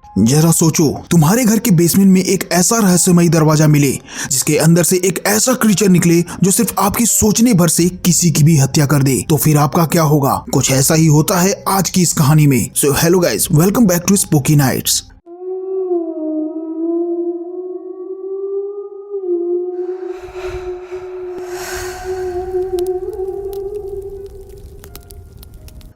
जरा सोचो, तुम्हारे घर के बेसमेंट में एक ऐसा रहस्यमयी दरवाजा मिले जिसके अंदर से एक ऐसा क्रीचर निकले जो सिर्फ आपकी सोचने भर से किसी की भी हत्या कर दे, तो फिर आपका क्या होगा? कुछ ऐसा ही होता है आज की इस कहानी में। So hello guys, welcome back to spooky nights.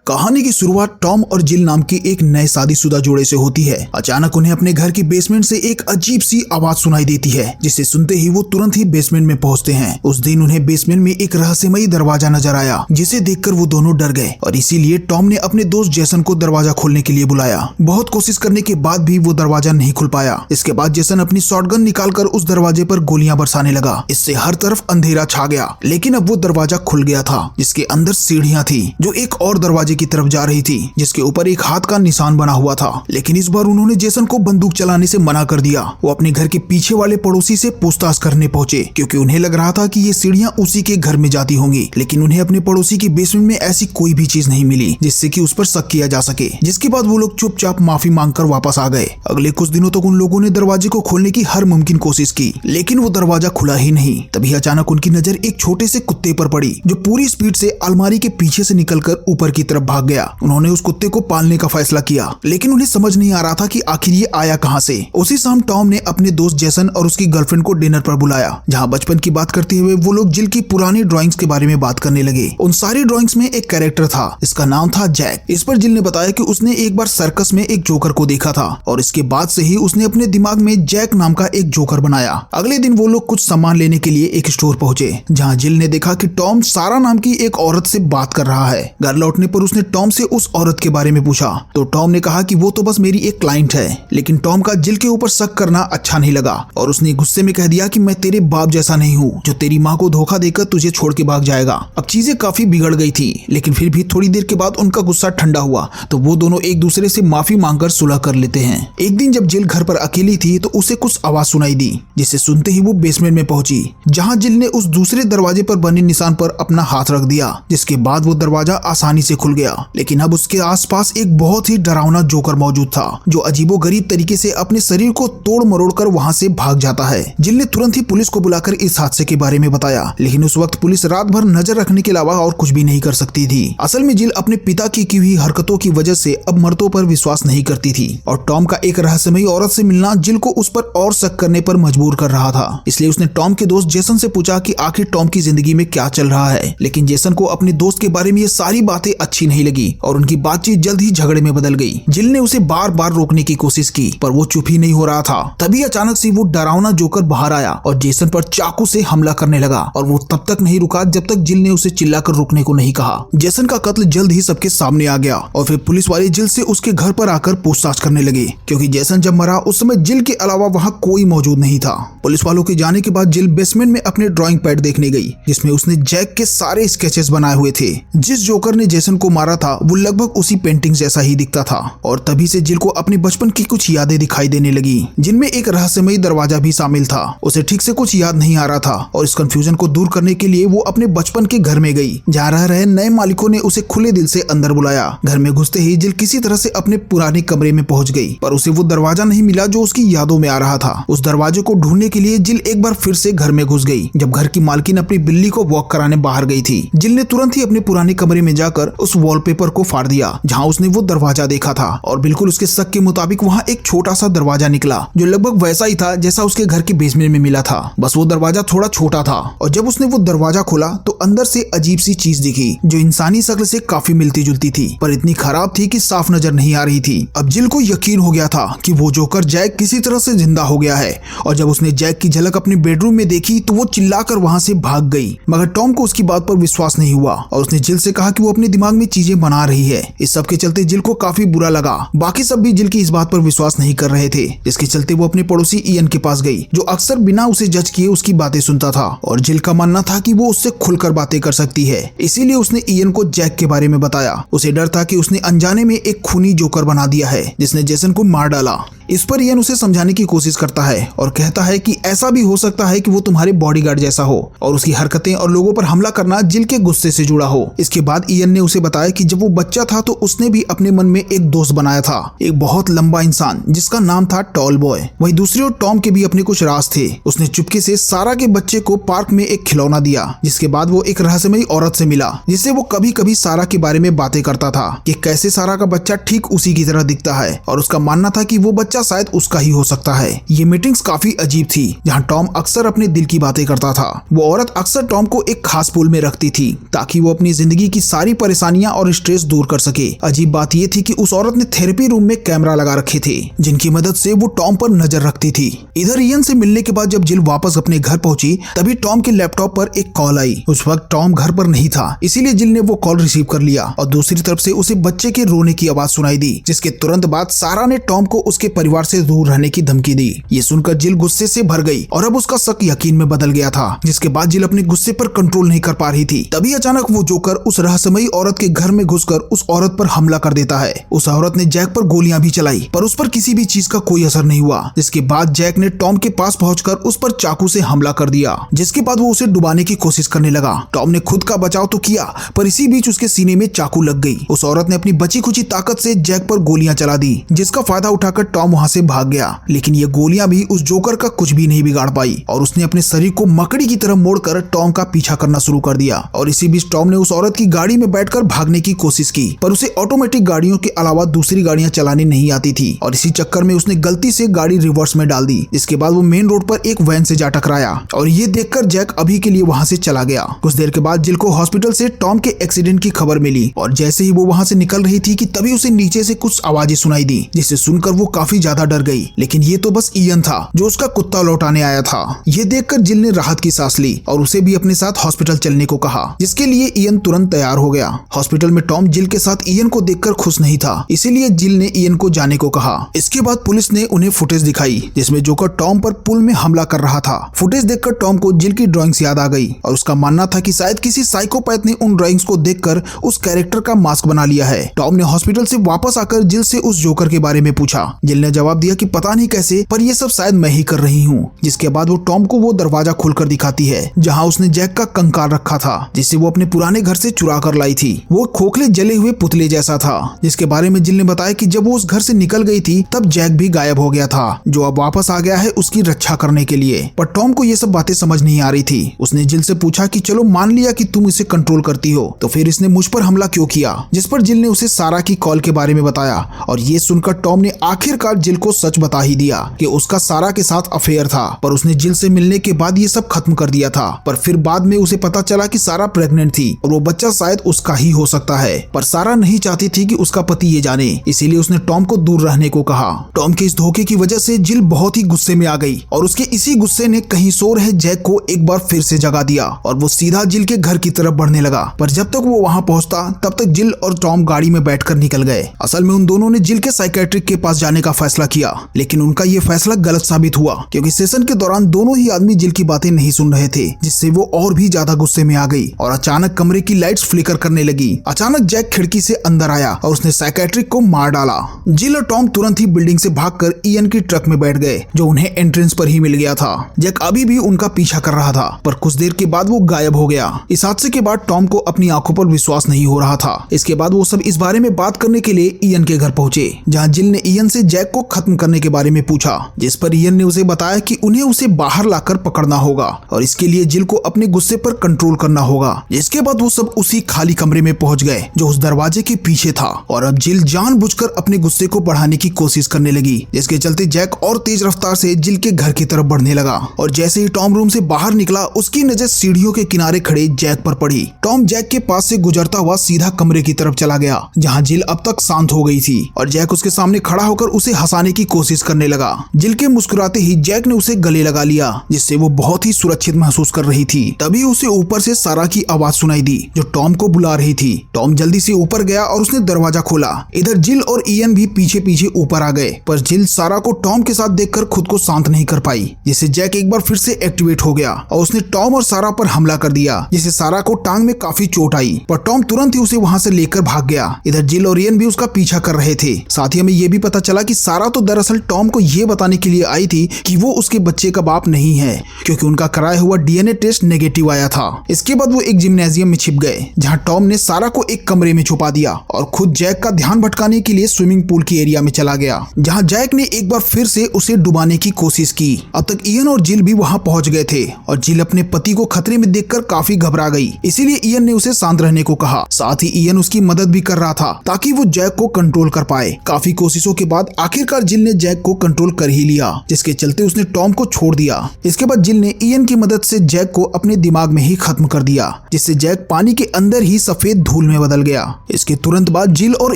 कहानी की शुरुआत टॉम और जिल नाम के एक नए शादीशुदा जोड़े से होती है। अचानक उन्हें अपने घर के बेसमेंट से एक अजीब सी आवाज सुनाई देती है, जिसे सुनते ही वो तुरंत ही बेसमेंट में पहुंचते हैं। उस दिन उन्हें बेसमेंट में एक रहस्यमयी दरवाजा नजर आया, जिसे देखकर वो दोनों डर गए और इसीलिए टॉम ने अपने दोस्त जेसन को दरवाजा खोलने के लिए बुलाया। बहुत कोशिश करने के बाद भी वो दरवाजा नहीं खुल पाया। इसके बाद जेसन अपनी शॉटगन निकालकर उस दरवाजे पर गोलियां बरसाने लगा। इससे हर तरफ अंधेरा छा गया, लेकिन अब वो दरवाजा खुल गया था, जिसके अंदर सीढ़ियां थी जो एक और दरवाजे की तरफ जा रही थी, जिसके ऊपर एक हाथ का निशान बना हुआ था। लेकिन इस बार उन्होंने जेसन को बंदूक चलाने से मना कर दिया। वो अपने घर के पीछे वाले पड़ोसी से पूछताछ करने पहुंचे, क्योंकि उन्हें लग रहा था कि ये सीढ़ियां उसी के घर में जाती होंगी। लेकिन उन्हें अपने पड़ोसी के बेसमेंट में ऐसी कोई भी चीज नहीं मिली जिससे कि उस पर शक किया जा सके। जिसके बाद वो लोग चुपचाप माफी मांगकर वापस आ गए। अगले कुछ दिनों तक उन लोगों ने दरवाजे को खोलने की हर मुमकिन कोशिश की, लेकिन वो दरवाजा खुला ही नहीं। तभी अचानक उनकी नजर एक छोटे से कुत्ते पर पड़ी, जो पूरी स्पीड से अलमारी के पीछे से निकलकर ऊपर की तरफ भाग गया। उन्होंने उस कुत्ते को पालने का फैसला किया, लेकिन उन्हें समझ नहीं आ रहा था कि आखिर ये आया कहां से। उसी शाम टॉम ने अपने दोस्त जेसन और उसकी गर्लफ्रेंड को डिनर पर बुलाया, जहां बचपन की बात करते हुए वो लोग जिल की पुरानी ड्राइंग्स के बारे में बात करने लगे। उन सारी ड्राइंग्स में एक कैरेक्टर था, इसका नाम था जैक। इस पर जिल ने बताया कि उसने एक बार सर्कस में एक जोकर को देखा था और इसके बाद से ही उसने अपने दिमाग में जैक नाम का एक जोकर बनाया। अगले दिन वो लोग कुछ सामान लेने के लिए एक स्टोर पहुंचे, जहाँ जिल ने देखा कि टॉम सारा नाम की एक औरत से बात कर रहा है। घर लौटने पर उसने टॉम से उस औरत के बारे में पूछा, तो टॉम ने कहा कि वो तो बस मेरी एक क्लाइंट है। लेकिन टॉम का जिल के ऊपर शक करना अच्छा नहीं लगा और उसने गुस्से में कह दिया कि मैं तेरे बाप जैसा नहीं हूँ जो तेरी माँ को धोखा देकर तुझे छोड़ के भाग जाएगा। अब चीजें काफी बिगड़ गई थी, लेकिन फिर भी थोड़ी देर के बाद उनका गुस्सा ठंडा हुआ तो वो दोनों एक दूसरे से माफी मांगकर सुलह कर लेते हैं। एक दिन जब जिल घर पर अकेली थी तो उसे कुछ आवाज सुनाई दी, जिसे सुनते ही वो बेसमेंट में पहुंची, जहाँ जिल ने उस दूसरे दरवाजे पर बने निशान पर अपना हाथ रख दिया, जिसके बाद वो दरवाजा आसानी से खुल गया। लेकिन अब उसके आसपास एक बहुत ही डरावना जोकर मौजूद था, जो अजीबोगरीब तरीके से अपने शरीर को तोड़ मरोड़ कर वहाँ से भाग जाता है। जिल ने तुरंत ही पुलिस को बुलाकर इस हादसे के बारे में बताया, लेकिन उस वक्त पुलिस रात भर नजर रखने के अलावा और कुछ भी नहीं कर सकती थी। असल में जिल अपने पिता की हुई हरकतों की वजह से अब मर्दों पर विश्वास नहीं करती थी और टॉम का एक रहस्यमयी औरत से मिलना जिल को उस पर और शक करने पर मजबूर कर रहा था। इसलिए उसने टॉम के दोस्त जेसन से पूछा कि आखिर टॉम की जिंदगी में क्या चल रहा है। लेकिन जेसन को अपने दोस्त के बारे में ये सारी बातें अच्छी नहीं लगी और उनकी बातचीत जल्द ही झगड़े में बदल गई। जिल ने उसे बार बार रोकने की कोशिश की, पर वो चुप ही नहीं हो रहा था। तभी अचानक से वो डरावना जोकर बाहर आया और जेसन पर चाकू से हमला करने लगा और वो तब तक नहीं रुका जब तक जिल ने उसे चिल्लाकर रुकने को नहीं कहा। जेसन का कत्ल जल्द ही सबके सामने आ गया और फिर पुलिस वाले जिल से उसके घर पर आकर पूछताछ करने लगे, क्योंकि जेसन जब मरा उस समय जिल के अलावा वहाँ कोई मौजूद नहीं था। पुलिस वालों के जाने के बाद जिल बेसमेंट में अपने ड्राइंग पैड देखने गई, जिसमें उसने जैक के सारे स्केचेस बनाए हुए थे। जिस जोकर ने जेसन को मारा था वो लगभग उसी पेंटिंग जैसा ही दिखता था और तभी से जिल को अपने बचपन की कुछ यादें दिखाई देने लगी, जिनमें एक रहस्यमयी दरवाजा भी शामिल था। उसे ठीक से कुछ याद नहीं आ रहा था और इस कंफ्यूजन को दूर करने के लिए वो अपने बचपन के घर में गई, जहाँ रह रहे नए मालिकों ने उसे खुले दिल से अंदर बुलाया। घर में घुसते ही जिल किसी तरह से अपने पुराने कमरे में पहुंच गई, पर उसे वो दरवाजा नहीं मिला जो उसकी यादों में आ रहा था। उस दरवाजे को ढूंढने के लिए जिल एक बार फिर से घर में घुस गई, जब घर की मालकिन अपनी बिल्ली को वॉक कराने बाहर गई थी। जिल ने तुरंत ही अपने पुराने कमरे में जाकर उस वॉलपेपर को फाड़ दिया जहाँ उसने वो दरवाजा देखा था और बिल्कुल उसके शक के मुताबिक वहाँ एक छोटा सा दरवाजा निकला, जो लगभग वैसा ही था जैसा उसके घर के बेसमेंट में मिला था। बस वो दरवाजा थोड़ा छोटा था और जब उसने वो दरवाजा खोला तो अंदर से अजीब सी चीज दिखी, जो इंसानी शक्ल से काफी मिलती जुलती थी, पर इतनी खराब थी कि साफ नजर नहीं आ रही थी। अब जिल को यकीन हो गया था कि वो जोकर जैक किसी तरह से जिंदा हो गया है और जब उसने जैक की झलक अपने बेडरूम में देखी तो वो चिल्लाकर वहाँ से भाग गई। मगर टॉम को उसकी बात पर विश्वास नहीं हुआ और उसने जिल से कहा कि वो अपने दिमाग में चीजें बना रही है। इस सब के चलते जिल को काफी बुरा लगा। बाकी सब भी जिल की इस बात पर विश्वास नहीं कर रहे थे, जिसके चलते वो अपने पड़ोसी इयन के पास गई, जो अक्सर बिना उसे जज किए उसकी बातें सुनता था और जिल का मानना था कि वो उससे खुलकर बातें कर सकती है। इसीलिए उसने इयन को जैक के बारे में बताया। उसे डर था कि उसने अनजाने में एक खूनी जोकर बना दिया है जिसने जेसन को मार डाला। इस पर इयन उसे समझाने की कोशिस करता है और कहता है कि ऐसा भी हो सकता है कि वो तुम्हारे बॉडीगार्ड जैसा हो और उसकी हरकतें और लोगों पर हमला करना जिल के गुस्से से जुड़ा हो। इसके बाद इयन ने उसे बताया कि जब वो बच्चा था तो उसने भी अपने मन में एक दोस्त बनाया था, एक बहुत लंबा इंसान जिसका नाम था टॉल बॉय। वहीं दूसरी ओर टॉम के भी अपने कुछ राज थे। उसने चुपके से सारा के बच्चे को पार्क में एक खिलौना दिया, जिसके बाद वो एक रहस्यमयी औरत से मिला जिससे वो कभी कभी सारा के बारे में बातें करता था कि कैसे सारा का बच्चा ठीक उसी की तरह दिखता है और उसका मानना था कि वो बच्चा शायद उसका ही हो सकता है। ये मीटिंग्स काफी अजीब थी जहाँ टॉम अक्सर अपने दिल की बातें करता था। वो औरत अक्सर टॉम को एक खास पूल में रखती थी ताकि वो अपनी जिंदगी की सारी परेशानियां और स्ट्रेस दूर कर सके। अजीब बात ये थी कि उस औरत ने थेरेपी रूम में कैमरा लगा रखे थे जिनकी मदद से वो टॉम पर नजर रखती थी। इधर इयन से मिलने के बाद जब जिल वापस अपने घर पहुंची तभी टॉम के लैपटॉप पर एक कॉल आई। उस वक्त टॉम घर पर नहीं था, इसीलिए जिल ने वो कॉल रिसीव कर लिया और दूसरी तरफ से उसे बच्चे के रोने की आवाज सुनाई दी, जिसके तुरंत बाद सारा ने टॉम को उसके परिवार से दूर रहने की धमकी दी। ये सुनकर जिल गुस्से से भर गई और अब उसका शक यकीन में बदल गया था, जिसके बाद जिल अपने गुस्से पर कंट्रोल नहीं कर पा रही थी। तभी अचानक वो जोकर उस रहस्यमयी औरत के घर में घुसकर उस औरत पर हमला कर देता है। उस औरत ने जैक पर गोलियां भी चलाई पर उस पर किसी भी चीज का कोई असर नहीं हुआ, जिसके बाद जैक ने टॉम के पास पहुंचकर उस पर चाकू से हमला कर दिया, जिसके बाद वो उसे डुबाने की कोशिश करने लगा। टॉम ने खुद का बचाव तो किया पर इसी बीच उसके सीने में चाकू लग गई। उस औरत ने अपनी बची खुची ताकत से जैक पर गोलियां चला दी, जिसका फायदा उठाकर टॉम वहां से भाग गया। लेकिन ये गोलियां भी उस जोकर का कुछ भी नहीं बिगाड़ पाई और उसने अपने शरीर को मकड़ी की तरह मोड़कर टॉम का पीछा करना शुरू कर दिया। और इसी बीच टॉम ने उस औरत की गाड़ी में बैठकर भागने की कोशिश की पर उसे ऑटोमेटिक गाड़ियों के अलावा दूसरी गाड़ियां चलानी नहीं आती थी और इसी चक्कर में उसने गलती से गाड़ी रिवर्स में डाल दी। इसके बाद वो मेन रोड पर एक वैन से जा टकराया और ये देखकर जैक अभी के लिए वहां से चला गया। कुछ देर के बाद जिल को हॉस्पिटल से टॉम के एक्सीडेंट की खबर मिली और जैसे ही वो वहां से निकल रही थी कि तभी उसे नीचे से कुछ आवाजें सुनाई दी, जिसे सुनकर वो काफी ज्यादा डर गई। लेकिन ये तो बस इयन था जो उसका कुत्ता लौटाने आया था। ये देखकर जिल ने राहत की सांस ली और उसे भी अपने साथ हॉस्पिटल चलने को कहा, जिसके लिए इयन तुरंत तैयार हो गया। हॉस्पिटल में टॉम जिल के साथ इयन को देखकर खुश नहीं था, इसीलिए जिल ने इयन को जाने को कहा। इसके बाद पुलिस ने उन्हें फुटेज दिखाई जिसमें जोकर टॉम पर पुल में हमला कर रहा था। फुटेज देखकर टॉम को जिल की ड्राइंग्स याद आ गई और उसका मानना था कि शायद किसी साइकोपैथ ने उन ड्राइंग्स को देखकर उस कैरेक्टर का मास्क बना लिया है। टॉम ने हॉस्पिटल से वापस आकर जिल से उस जोकर के बारे में पूछा। जिल ने जवाब दिया कि पता नहीं कैसे पर ये सब शायद मैं ही कर रही हूँ। जिसके बाद वो टॉम को वो दरवाजा खोलकर दिखाती है जहाँ उसने जैक का कंकाल रखा था, जिसे वो अपने पुराने घर से चुरा कर लाई थी। वो खोखले जले हुए पुतले जैसा था, जिसके बारे में जिल ने बताया कि जब वो उस घर से निकल गई थी तब जैक भी गायब हो गया था, जो अब वापस आ गया है उसकी रक्षा करने के लिए। पर टॉम को ये सब बातें समझ नहीं आ रही थी। उसने जिल से पूछा कि चलो मान लिया कि तुम इसे कंट्रोल करती हो तो फिर इसने मुझ पर हमला क्यों किया, जिस पर जिल ने उसे सारा की कॉल के बारे में बताया और ये सुनकर टॉम ने आखिरकार जिल को सच बता ही दिया कि उसका सारा के साथ अफेयर था, पर उसने जिल से मिलने के बाद ये सब खत्म कर दिया था। पर फिर बाद में उसे पता चला कि सारा प्रेग्नेंट थी और वो बच्चा शायद उसका ही हो सकता है, पर सारा नहीं चाहती थी कि उसका पति ये जाने, इसीलिए उसने टॉम को दूर रहने को कहा। टॉम के इस धोखे की वजह से जिल बहुत ही गुस्से में आ गई और उसके इसी गुस्से ने कहीं सो रहे जैक को एक बार फिर से जगा दिया और वो सीधा जिल के घर की तरफ बढ़ने लगा। पर जब तक वो वहां पहुंचता तब तक जिल और टॉम गाड़ी में बैठकर निकल गए। असल में उन दोनों ने जिल के साइकेट्रिक के पास जाने का फैसला किया, लेकिन उनका ये फैसला गलत साबित हुआ क्योंकि सेशन के दौरान दोनों ही आदमी जिल की बातें नहीं सुन रहे थे, जिससे वो और भी ज्यादा गुस्से में आ गई और अचानक कमरे की लाइट्स फ्लिकर करने लगी। अचानक जैक खिड़की से अंदर आया और उसने साइकेट्रिक को मार डाला। जिल और टॉम तुरंत ही बिल्डिंग से भागकर इयन की ट्रक में बैठ गए जो उन्हें एंट्रेंस पर ही मिल गया था। जैक अभी भी उनका पीछा कर रहा था पर कुछ देर के बाद वो गायब हो गया। इस हादसे के बाद टॉम को अपनी आंखों पर विश्वास नहीं हो रहा था। इसके बाद वो सब इस बारे में बात करने के लिए इयन के घर पहुंचे, जहां जिल ने इयन से जैक को खत्म करने के बारे में पूछा, जिस पर इयन ने उसे बताया कि उन्हें उसे बाहर लाकर पकड़ना होगा और इसके लिए जिल को अपने गुस्से पर कंट्रोल करना होगा। इसके बाद वो सब उसी खाली कमरे में पहुंच गए जो उस दरवाजे के पीछे था और अब जिल जानबूझकर अपने गुस्से को बढ़ाने की कोशिश करने लगी, जिसके चलते जैक और तेज रफ्तार से जिल के घर की तरफ बढ़ने लगा। और जैसे ही टॉम रूम से बाहर निकला उसकी नजर सीढ़ियों के किनारे खड़े जैक पर पड़ी। टॉम जैक के पास से गुजरता हुआ सीधा कमरे की तरफ चला गया जहां जिल अब तक शांत हो गई थी और जैक उसके सामने खड़ा होकर उसे हंसाने की कोशिश करने लगा। जिल के मुस्कुराते ही जैक ने उसे गले लगा लिया, जिससे वो बहुत ही सुरक्षित महसूस कर रही थी। तभी उसे ऊपर से सारा की आवाज सुनाई दी जो टॉम को बुला रही थी। टॉम जल्दी से ऊपर गया और उसने दरवाजा खोला। इधर जिल और इयन भी पीछे पीछे ऊपर आ गए, पर जिल सारा को टॉम के साथ देखकर खुद को शांत नहीं कर पाई, जिससे जैक एक बार फिर से एक्टिवेट हो गया और उसने टॉम और सारा पर हमला कर दिया, जिससे सारा को टांग में काफी चोट आई, पर टॉम तुरंत ही उसे वहां से लेकर भाग गया। इधर जिल और इयन भी उसका पीछा कर रहे थे। साथ ही हमें ये भी पता चला कि सारा तो दरअसल टॉम को ये बताने के लिए आई थी कि वो उसके बच्चे का बाप नहीं है, क्योंकि उनका कराया हुआ डीएनए टेस्ट नेगेटिव आया था। इसके बाद वो एक जिम्नेजियम में छिप गए, जहां टॉम ने सारा को एक कमरे में छुपा दिया और खुद जैक का ध्यान भटकाने के लिए स्विमिंग पूल की एरिया में चला गया, जहां जैक ने एक बार फिर से उसे डुबाने की कोशिश की। अब तक इयन और जिल भी वहां पहुंच गए थे और जिल अपने पति को खतरे में देखकर काफी घबरा गई, इसीलिए इयन ने उसे शांत रहने को कहा। साथ ही इयन उसकी मदद भी कर रहा था ताकि वो जैक को कंट्रोल कर पाए। काफी कोशिशों के बाद आखिरकार जिल ने जैक को कंट्रोल कर ही लिया, जिसके चलते उसने टॉम को छोड़ दिया। इसके बाद जिल ने इयन की मदद से जैक को अपने दिमाग में ही खत्म कर दिया, जिससे जैक पानी के अंदर ही सफेद धूल में बदल गया। इसके तुरंत बाद जिल और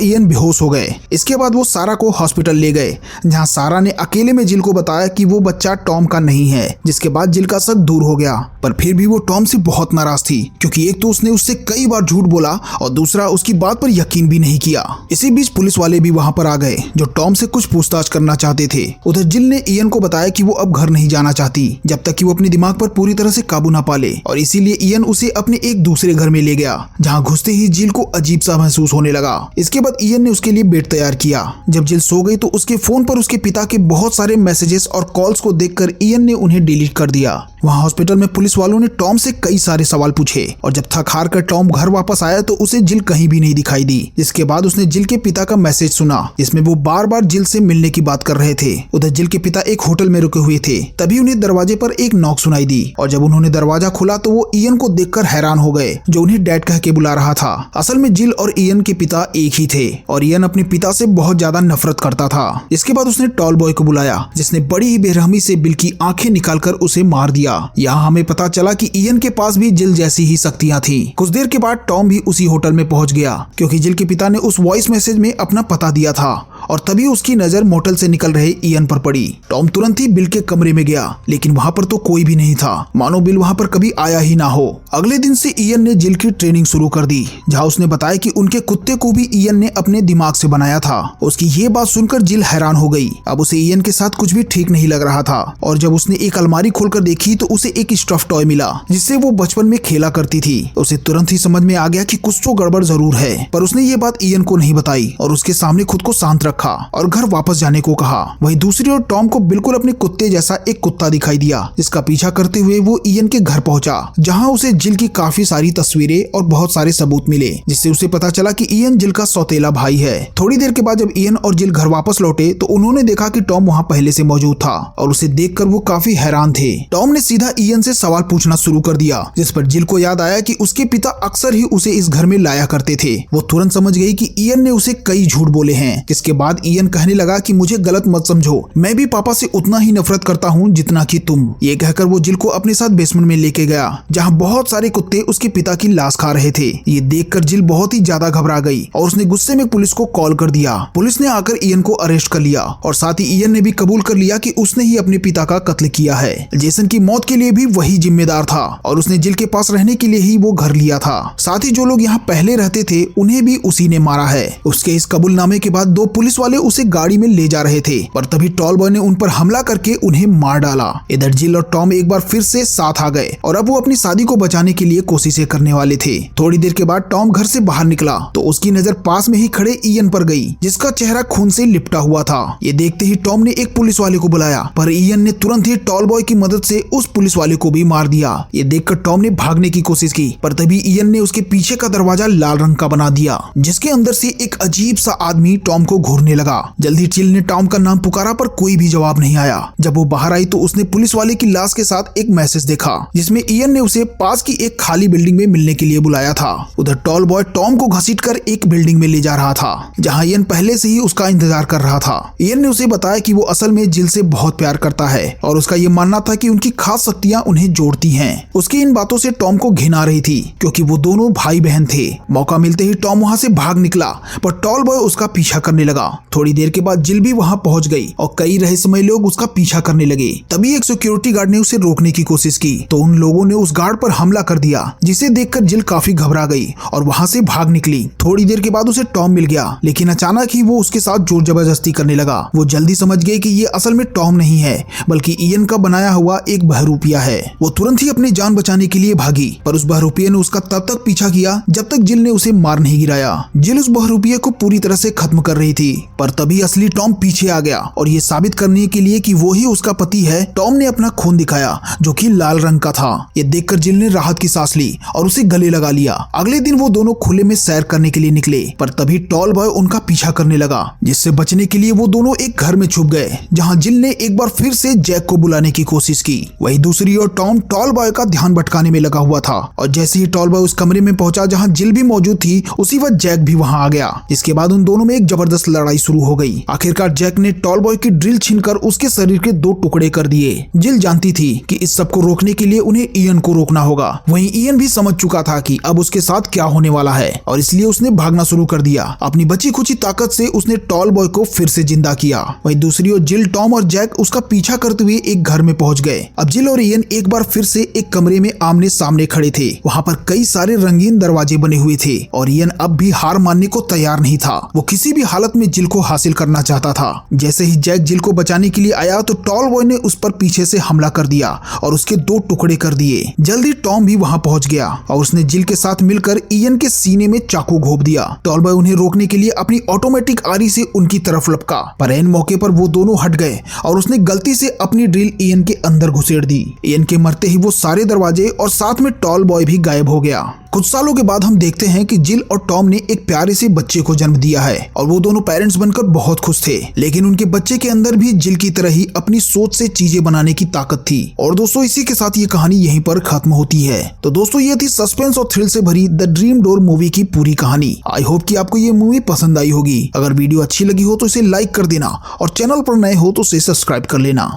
इयन बेहोश हो गए। इसके बाद वो सारा को हॉस्पिटल ले गए, जहाँ सारा ने अकेले में जिल को बताया कि वो बच्चा टॉम का नहीं है, जिसके बाद जिल का शक दूर हो गया। पर फिर भी वो टॉम से बहुत नाराज थी, क्योंकि एक तो उसने उससे कई बार झूठ बोला और दूसरा उसकी बात पर यकीन भी नहीं किया। इसी बीच पुलिस वाले भी वहां पर आ गए, जो टॉम से कुछ पूछताछ करना चाहते थे। उधर जिल ने इयन को बताया कि वो अब घर नहीं जाना चाहती जब तक कि वो अपने दिमाग पर पूरी तरह से काबू ना पा ले, और इसीलिए इयन उसे अपने एक दूसरे घर में ले गया, जहाँ घुसते ही जिल को अजीब सा महसूस होने लगा। इसके बाद इयन ने उसके लिए बेड तैयार किया। जब जिल सो गई तो उसके फोन पर उसके पिता के बहुत सारे मैसेजेस और कॉल्स को देखकर इयन ने उन्हें डिलीट कर दिया। वहाँ हॉस्पिटल में पुलिस वालों ने टॉम से कई सारे सवाल पूछे, और जब थक हार कर टॉम घर वापस आया तो उसे जिल कहीं भी नहीं दिखाई दी। जिसके बाद उसने जिल के पिता का मैसेज सुना, जिसमें वो बार बार जिल से मिलने की बात कर रहे थे। उधर जिल के पिता एक होटल में रुके हुए थे, तभी उन्हें दरवाजे पर एक नॉक सुनाई दी, और जब उन्होंने दरवाजा खोला तो वो इयन को देखकर हैरान हो गए, जो उन्हें डैड कह के बुला रहा था। असल में जिल और इयन के पिता एक ही थे, और इयन अपने पिता से बहुत ज्यादा नफरत करता था। इसके बाद उसने टॉल बॉय को बुलाया, जिसने बड़ी ही बेरहमी से बिल की आंखें निकालकर उसे मार दिया। यहाँ हमें पता चला कि इयन के पास भी जिल जैसी ही शक्तियां थी। कुछ देर के बाद टॉम भी उसी होटल में पहुंच गया, क्योंकि जिल के पिता ने उस वॉइस मैसेज में अपना पता दिया था, और तभी उसकी नजर मोटल से निकल रहे इयन पर पड़ी। टॉम तुरंत ही बिल के कमरे में गया, लेकिन वहाँ पर तो कोई भी नहीं था, मानो बिल वहाँ पर कभी आया ही ना हो। अगले दिन से इयन ने जिल की ट्रेनिंग शुरू कर दी, जहाँ उसने बताया कि उनके कुत्ते को भी इयन ने अपने दिमाग से बनाया था। उसकी ये बात सुनकर जिल हैरान हो गई। अब उसे इयन के साथ कुछ भी ठीक नहीं लग रहा था, और जब उसने एक अलमारी खोलकर देखी तो उसे एक स्टफ टॉय मिला, जिससे वो बचपन में खेला करती थी। उसे तुरंत ही समझ में आ गया कि कुछ तो गड़बड़ जरूर है, पर उसने ये बात इयन को नहीं बताई और उसके सामने खुद को शांत रखा और घर वापस जाने को कहा। वहीं दूसरी ओर टॉम को बिल्कुल अपने कुत्ते जैसा एक कुत्ता दिखाई दिया, जिसका पीछा करते हुए वो इयन के घर पहुंचा, जहां उसे जिल की काफी सारी तस्वीरें और बहुत सारे सबूत मिले, जिससे उसे पता चला कि इयन जिल का सौतेला भाई है। थोड़ी देर के बाद जब इयन और जिल घर वापस लौटे तो उन्होंने देखा कि टॉम वहाँ पहले से मौजूद था, और उसे देखकर वो काफी हैरान थे। टॉम ने सीधा इयन से सवाल पूछना शुरू कर दिया, जिस पर जिल को याद आया कि उसके पिता अक्सर ही उसे इस घर में लाया करते थे। वो तुरंत समझ गई कि इयन ने उसे कई झूठ बोले हैं। जिसके बाद इयन कहने लगा कि मुझे गलत मत समझो, मैं भी पापा से उतना ही नफरत करता हूँ जितना कि तुम। ये कहकर वो जिल को अपने साथ बेसमेंट में लेके गया, जहाँ बहुत सारे कुत्ते उसके पिता की लाश खा रहे थे। ये देखकर जिल बहुत ही ज्यादा घबरा गई और उसने गुस्से में पुलिस को कॉल कर दिया। पुलिस ने आकर इयन को अरेस्ट कर लिया, और साथ ही इयन ने भी कबूल कर लिया कि उसने ही अपने पिता का कत्ल किया है। जेसन की मौत के लिए भी वही जिम्मेदार था, और उसने जिल के पास रहने के लिए ही वो घर लिया था। साथ ही जो लोग यहाँ पहले रहते थे उन्हें भी उसी ने मारा है। उसके इस कबूलनामे के बाद दो पुलिस वाले उसे गाड़ी में ले जा रहे थे, पर तभी टॉल बॉय ने उन पर हमला करके उन्हें मार डाला। इधर जिल और टॉम एक बार फिर से साथ आ गए, और अब वो अपनी शादी को बचाने के लिए कोशिशें करने वाले थे। थोड़ी देर के बाद टॉम घर से बाहर निकला तो उसकी नजर पास में ही खड़े इयन पर गई, जिसका चेहरा खून से लिपटा हुआ था। ये देखते ही टॉम ने एक पुलिस वाले को बुलाया, पर इयन ने तुरंत ही टॉल बॉय की मदद से उस पुलिस वाले को भी मार दिया। ये देखकर टॉम ने भागने की कोशिश की, पर तभी इयन ने उसके पीछे का दरवाजा लाल रंग का बना दिया, जिसके अंदर से एक अजीब सा आदमी टॉम को घूरने लगा। जल्दी जिल ने टॉम का नाम पुकारा, पर कोई भी जवाब नहीं आया। जब वो बाहर आई तो उसने पुलिस वाले की लाश के साथ एक मैसेज देखा, जिसमें इयन ने उसे पास की एक खाली बिल्डिंग में मिलने के लिए बुलाया था। उधर टॉल बॉय टॉम को घसीटकर एक बिल्डिंग में ले जा रहा था, जहां इयन पहले से ही उसका इंतजार कर रहा था। इयन ने उसे बताया कि वो असल में जिल से बहुत प्यार करता है, और उसका ये मानना था कि उनकी खास शक्तियां उन्हें जोड़ती हैं। उसकी इन बातों से टॉम को घिन आ रही थी, क्योंकि वो दोनों भाई बहन थे। मौका मिलते ही टॉम वहां से भाग निकला, पर टॉल बॉय उसका पीछा करने लगा। थोड़ी देर के बाद जिल भी वहां पहुंच गई, और कई रहस्यमय लोग उसका पीछा करने लगे। तभी एक सिक्योरिटी गार्ड ने उसे रोकने की कोशिश की, तो उन लोगों ने उस गार्ड पर हमला कर दिया, जिसे देखकर जिल काफी घबरा गई और वहां से भाग निकली। थोड़ी देर के बाद उसे टॉम मिल गया, लेकिन अचानक ही वो उसके साथ जोर जबरदस्ती करने लगा। वो जल्दी समझ गई कि ये असल में टॉम नहीं है, बल्कि इयन का बनाया हुआ एक बहरूपिया है। वो तुरंत ही अपनी जान बचाने के लिए भागी, पर उस बहरूपिये ने उसका तब तक पीछा किया जब तक जिल ने उसे मार नहीं गिराया। जिल उस बहरूपिये को पूरी तरह से खत्म कर रही थी, पर तभी असली टॉम पीछे आ गया और ये साबित करने के लिए कि वो ही उसका पति है, टॉम ने अपना खून दिखाया जो कि लाल रंग का था। ये देखकर जिल ने राहत की सांस ली और उसे गले लगा लिया। अगले दिन वो दोनों खुले में सैर करने के लिए निकले, पर तभी टॉल बॉय उनका पीछा करने लगा, जिससे बचने के लिए वो दोनों एक घर में छुप गए, जहां जिल ने एक बार फिर से जैक को बुलाने की कोशिश की। वहीं दूसरी ओर टॉम टॉल बॉय का ध्यान भटकाने में लगा हुआ था और जैसे ही टॉल बॉय उस कमरे में पहुंचा जहां जिल भी मौजूद थी, उसी वक्त जैक भी वहां आ गया। इसके बाद उन दोनों में एक जबरदस्त लड़ाई शुरू हो गई। आखिरकार जैक ने टॉल बॉय की ड्रिल छीनकर उसके शरीर के 2 टुकड़े कर दिए। जिल जानती थी कि इस सब को रोकने के लिए उन्हें इयन को रोकना होगा। वहीं इयन भी समझ चुका था कि अब उसके साथ क्या होने वाला है और इसलिए उसने भागना शुरू कर दिया। अपनी बची खुची ताकत से उसने टॉल बॉय को फिर से जिंदा किया। वहीं दूसरी ओर जिल, टॉम और जैक उसका पीछा करते हुए एक घर में पहुंच गए। अब जिल और इयन एक बार फिर से एक कमरे में आमने सामने खड़े थे। वहां पर कई सारे रंगीन दरवाजे बने हुए थे और इयन अब भी हार मानने को तैयार नहीं था। वो किसी भी हालत में जिल को हासिल करना चाहता था। जैसे ही जैक जिल को बचाने के लिए आया तो टॉल बॉय ने उस पर पीछे से हमला कर दिया और उसके 2 टुकड़े कर दिए। जल्दी टॉम भी वहां पहुंच गया और उसने जिल के साथ मिलकर इयन के सीने में चाकू घोंप दिया। टॉल बॉय उन्हें रोकने के लिए अपनी ऑटोमेटिक आरी से उनकी तरफ लपका, पर ऐन मौके पर वो दोनों हट गए और उसने गलती से अपनी ड्रिल इयन के अंदर घुसेड़ दी। इयन के मरते ही वो सारे दरवाजे और साथ में टॉल बॉय भी गायब हो गया। कुछ सालों के बाद हम देखते हैं कि जिल और टॉम ने एक प्यारे से बच्चे को जन्म दिया है और वो दोनों पेरेंट्स बनकर बहुत खुश थे। लेकिन उनके बच्चे के अंदर भी जिल की तरह ही अपनी सोच से चीजें बनाने की ताकत थी। और दोस्तों, इसी के साथ ये कहानी यहीं पर खत्म होती है। तो दोस्तों, ये थी सस्पेंस और थ्रिल से भरी द ड्रीम डोर मूवी की पूरी कहानी। आई होप कि आपको ये मूवी पसंद आई होगी। अगर वीडियो अच्छी लगी हो तो इसे लाइक कर देना और चैनल पर नए हो तो इसे सब्सक्राइब कर लेना।